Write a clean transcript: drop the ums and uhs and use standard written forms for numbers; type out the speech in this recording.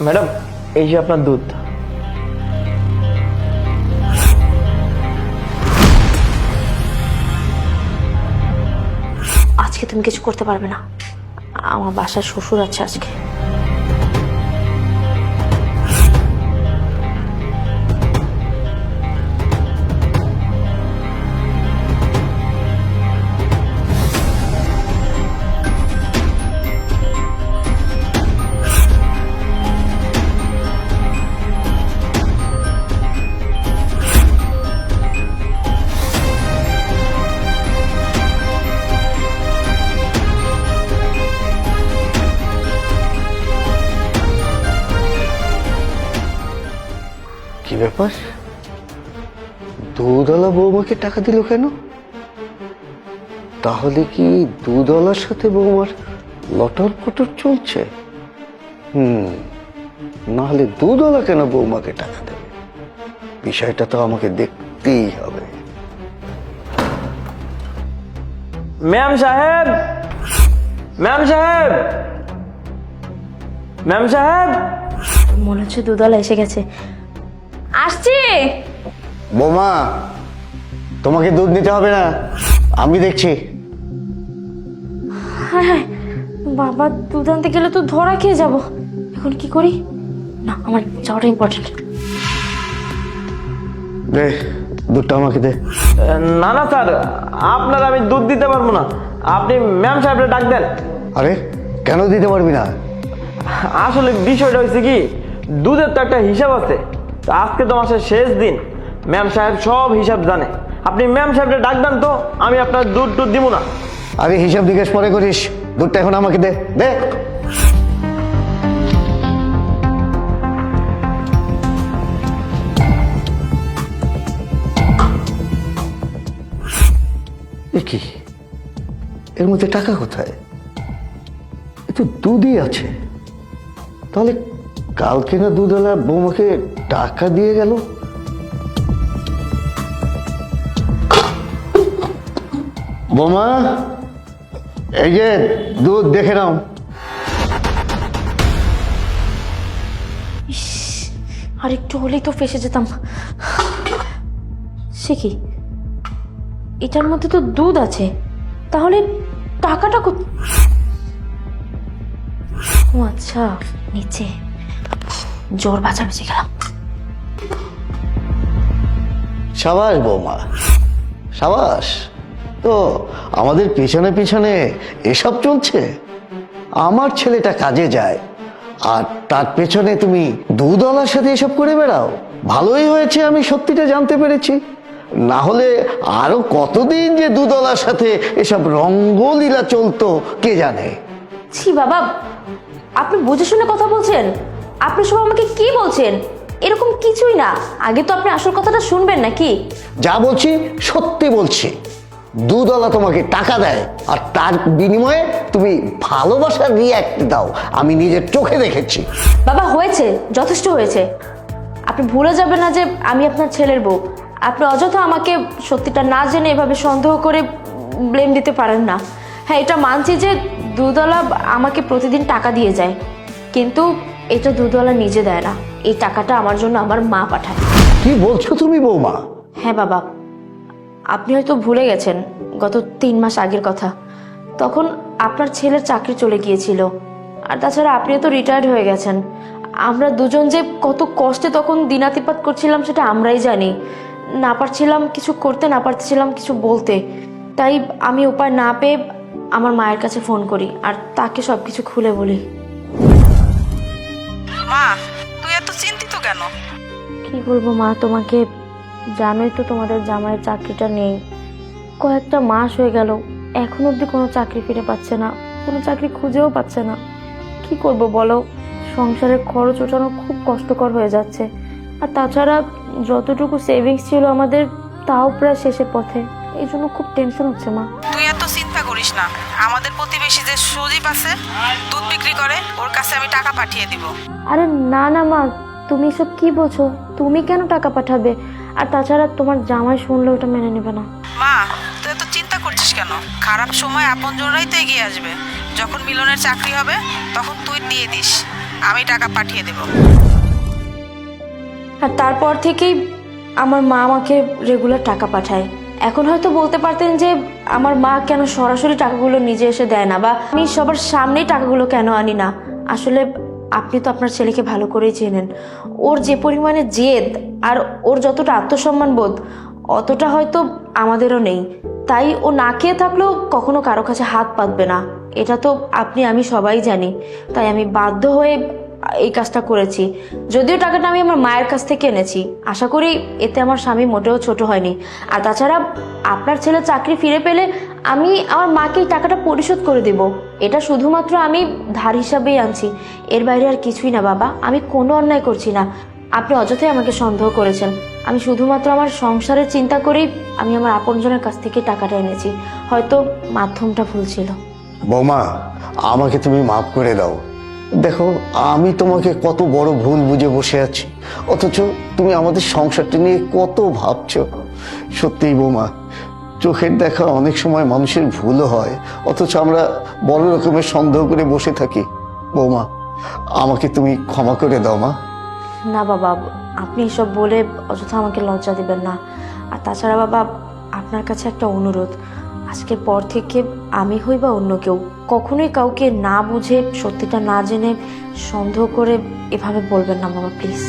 Madam, এই যে আপনার দুধ। আজকে তুমি কিছু করতে পারবে না, আমার বাসার শ্বশুর আছে আজকে। কি ব্যাপার? দুধওয়ালা বৌমাকে টাকা দিল কেন? তাহলে কি দুধওয়ালার সাথে বৌমার লটর পটর চলছে? না হলে দুধওয়ালা কেন বৌমাকে টাকা দেবে? বিষয়টা তো আমাকে দেখতেই হবে। ম্যাম সাহেব, ম্যাম সাহেব, ম্যাম সাহেব। মনে হচ্ছে দুধওয়ালা এসে গেছে। আসছি। বৌমা, তোমাকে দুধ নিতে হবে না, আমি দেখছি। হ্যাঁ, বাবা দুধ আনতে গেলে তো ধরা খেয়ে যাব। এখন কি করি? না, আমার যাওয়াটা ইম্পর্টেন্ট। দে দুধটা আমাকে দে। না না স্যার, আপনার আমি দুধ দিতে পারবো না, আপনি ম্যাম সাহেবরে ডাক দেন। আরে কেন দিতে পারবি না? আসলে বিষয়টা হয়েছে কি, দুধের তো একটা হিসাব আছে। তো আজকে তো মাসের শেষ দিন, ম্যাম সাহেব সব হিসাব জানে। আপনি ম্যাম সাহেবরে ডাক দেন তো, আমি আপনার দুধ টুধ দিব না। আরে হিসাব নিকেশ পরে করিস, দুধটা এখন আমাকে দে দে। এ কি, এর মধ্যে টাকা কোথায়? এ তো দুধই আছে। তাহলে কালকে না দুধওয়ালা বৌমাকে টাকা দিয়ে গেল? বৌমা, এই যে দুধ, দেখে নাও। আর একটু হলেই তো ফেসে যেতাম। সে কি, এটার মধ্যে তো দুধ আছে, তাহলে টাকাটা ও আচ্ছা, নিচে। জোর বাঁচা বেঁচে গেলাম। সাবাস বৌমা, সাবাস। তো আমাদের পিছনে পিছনে এসব চলছে? আমার ছেলেটা কাজে যায় আর তার পেছনে তুমি দুধওয়ালার সাথে এসব করে বেড়াও। ভালোই হয়েছে আমি সত্যিটা জানতে পেরেছি, না হলে আরো কতদিন যে দুধওয়ালার সাথে এসব রঙ্গলীলা চলতো কে জানে। ছি বাবা, আপনি বুঝে শুনে কথা বলছেন? আপনি সব আমাকে কি বলছেন? এরকম কিছুই না। আগে তো আপনি আসল কথাটা শুনবেন নাকি? যা বলছি সত্যি বলছি। দুধওয়ালা তোমাকে টাকা দেয় আর তার বিনিময়ে তুমি ভালোবাসার রিঅ্যাক্ট দাও, আমি নিজের চোখে দেখেছি। বাবা হয়েছে, যথেষ্ট হয়েছে। আপনি ভুলে যাবেন না যে আমি আপনার ছেলের বউ। আপনি অযথা আমাকে সত্যিটা না জেনে এভাবে সন্দেহ করে ব্লেম দিতে পারেন না। হ্যাঁ, এটা মানছি যে দুধওয়ালা আমাকে প্রতিদিন টাকা দিয়ে যায়, কিন্তু এটা দুধওয়ালা নিজে দেয় না। এই টাকাটা আমার জন্য আমার মা পাঠায়। কি বলছো তুমি বৌমা? হ্যাঁ বাবা, আপনি হয়তো ভুলে গেছেন গত 3 মাস আগের কথা। তখন আপনার ছেলের চাকরি চলে গিয়েছিল, আর তাছাড়া আপনিও তো রিটায়ার্ড হয়ে গেছেন। আমরা দুজন যে কত কষ্টে তখন দিনাতিপাত করছিলাম সেটা আমরাই জানি। না পারছিলাম কিছু করতে, না পারছিলাম কিছু বলতে। তাই আমি উপায় না পেয়ে আমার মায়ের কাছে ফোন করি আর তাকে সব কিছু খুলে বলি। মা, তুই এত চিন্তিত কেন? কি বলবো মা তোমাকে, জানোই তো তোমাদের জামাইয়ের চাকরিটা নেই। কয়েকটা মাস হয়ে গেল, এখন অবধি কোনো চাকরি ফিরে পাচ্ছে না, কোনো চাকরি খুঁজেও পাচ্ছে না। কি করব বলো, সংসারের খরচ ওঠানো খুব কষ্টকর হয়ে যাচ্ছে। আর তাছাড়া যতটুকু সেভিংস ছিল আমাদের, তাও প্রায় শেষের পথে। এই জন্য খুব টেনশন হচ্ছে মা। তুই এত চিন্তা করিস না। আমাদের প্রতিবেশী যে সুদীপ আছে, দুধ বিক্রি করে, ওর কাছে আমি টাকা পাঠিয়ে দিব। আরে না না মা, তুমি সব কি বলছো? তুমি কেন টাকা পাঠাবে? আর তাছাড়া তোমার জামাই শুনলে ওটা মেনে নেবে না। মা, তুই এত চিন্তা করছিস কেন? খারাপ সময় আপনজনরাই তো এগিয়ে আসবে। যখন মিলনের চাকরি হবে তখন তুই দিয়ে দিস। আমি টাকা পাঠিয়ে দেব। আর তারপর থেকেই আমার মা আমাকে রেগুলার টাকা পাঠায়। এখন হয়তো বলতে পারতেন যে আমার মা কেন সরাসরি টাকাগুলো নিজে এসে দেয় না, বা আমি সবার সামনেই টাকাগুলো কেন আনি না। আসলে আপনি তো আপনার ছেলেকে ভালো করেই চেনেন। ওর যে পরিমাণে জেদ আর ওর যতটা আত্মসম্মান বোধ অতটা হয়তো আমাদেরও নেই। তাই ও না খেয়ে থাকলেও কখনো কারো কাছে হাত পাতবে না, এটা তো আপনি আমি সবাই জানি। তাই আমি বাধ্য হয়ে এই কাজটা করেছি। যদিও টাকাটা আমি আমার মায়ের কাছ থেকে এনেছি, আশা করি এতে আমার স্বামী মোটেও ছোট হয়নি। আর তাছাড়া আপনার ছেলে চাকরি ফিরে পেলে আমি আমার মাকে এই টাকাটা পরিশোধ করে দেব। এটা শুধুমাত্র আমি ধার হিসাবেই আনছি, এর বাইরে আর কিছুই না বাবা। আমি কোনো অন্যায় করছি না। আপনি অযথাই আমাকে সন্দেহ করেছেন। আমি শুধুমাত্র আমার সংসারের চিন্তা করেই আমি আমার আপনজনের কাছ থেকে টাকাটা এনেছি। হয়তো মাধ্যমটা ভুল ছিল। বৌমা, আমাকে তুমি মাফ করে দাও। দেখো, আমি তোমাকে কত বড় ভুল বুঝে বসে আছি, অথচ তুমি আমাদের সংসারটা নিয়ে কত ভাবছো। সত্যিই বৌমা, চোখের দেখা অনেক সময় মানুষের ভুলও হয়, অথচ আমরা বড় রকমের সন্দেহ করে বসে থাকি। বৌমা, আমাকে তুমি ক্ষমা করে দাও মা। না বাবা, আপনি এসব বলে অযথা আমাকে লজ্জা দিবেন না। আর তাছাড়া বাবা, আপনার কাছে একটা অনুরোধ, আজকের পর থেকে আমি হই বা অন্য কেউ কখনোই কাউকে না বুঝে সত্যিটা না জেনে সন্দেহ করে এভাবে বলবেন না বাবা, প্লিজ।